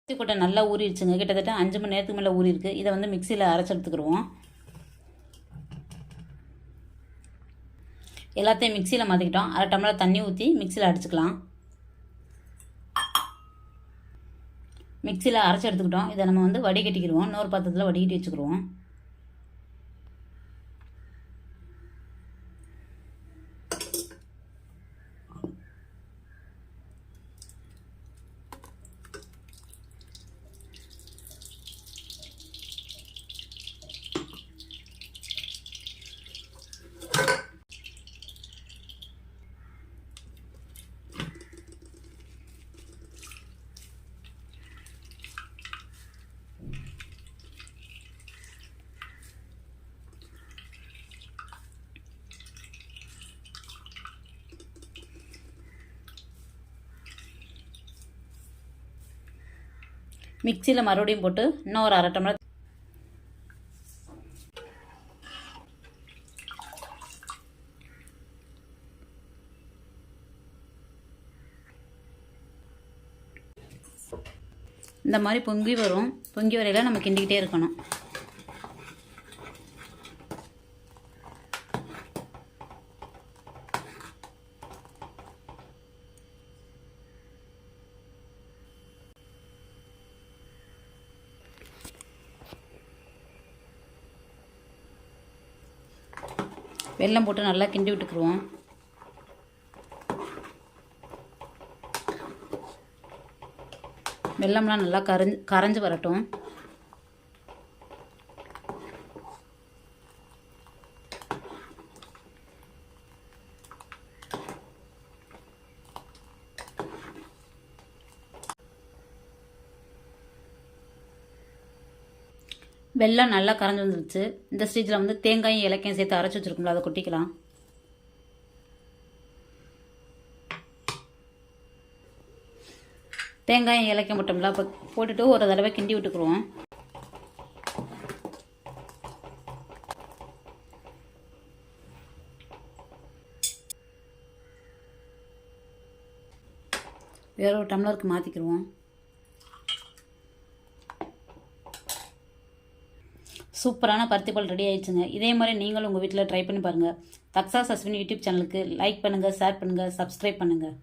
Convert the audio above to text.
அரிசி கொட்டை நல்லா ஊறிடுச்சுங்க. கிட்டத்தட்ட 5 மணி நேரத்துக்கு மேலே ஊறிருக்கு. இதை வந்து மிக்சியில் அரைச்சி எடுத்துக்கிடுவோம். எல்லாத்தையும் மிக்சியில் மாற்றிக்கிட்டோம். 1/2 டம்ளர் தண்ணி ஊற்றி மிக்சியில் அடிச்சுக்கலாம். மிக்சியில் அரைச்சி எடுத்துக்கிட்டோம். இதை நம்ம வந்து வடிகட்டிக்கிடுவோம். இன்னொரு பாத்திரத்தில் வடிகட்டி வச்சுக்கிடுவோம். மிக்சியில் மறுபடியும் போட்டு இன்னும் ஒரு 1/2 டம்ளர் இந்த மாதிரி பொங்கி வரும். பொங்கி வரையில் நம்ம கிண்டிக்கிட்டே இருக்கணும். வெல்லம் போட்டு நல்லா கிண்டி விட்டுக்குருவோம். வெல்லம்லாம் நல்லா கரைஞ்சி வரட்டும். வெல்லம் நல்லா கரைஞ்சி வந்துருச்சு. இந்த ஸ்டேஜில் வந்து தேங்காயும் ஏலக்காயும் சேர்த்து அரைச்சி வச்சுருக்கோம்ல, அதை கொட்டிக்கலாம். தேங்காயும் ஏலக்காய் போட்டோம்ல, அப்போ போட்டுட்டு ஒரு தடவை கிண்டி விட்டுக்குருவோம். வேற ஒரு டம்ளருக்கு மாற்றிக்கிடுவோம். சூப்பரான பருத்திப்பால் ரெடி ஆயிடுச்சுங்க. இதே மாதிரி நீங்களும் உங்கள் வீட்டில் ட்ரை பண்ணி பாருங்கள். தக்ஷாஸ் அஸ்வினி யூடியூப் சேனலுக்கு லைக் பண்ணுங்கள், ஷேர் பண்ணுங்கள், சப்ஸ்கிரைப் பண்ணுங்கள்.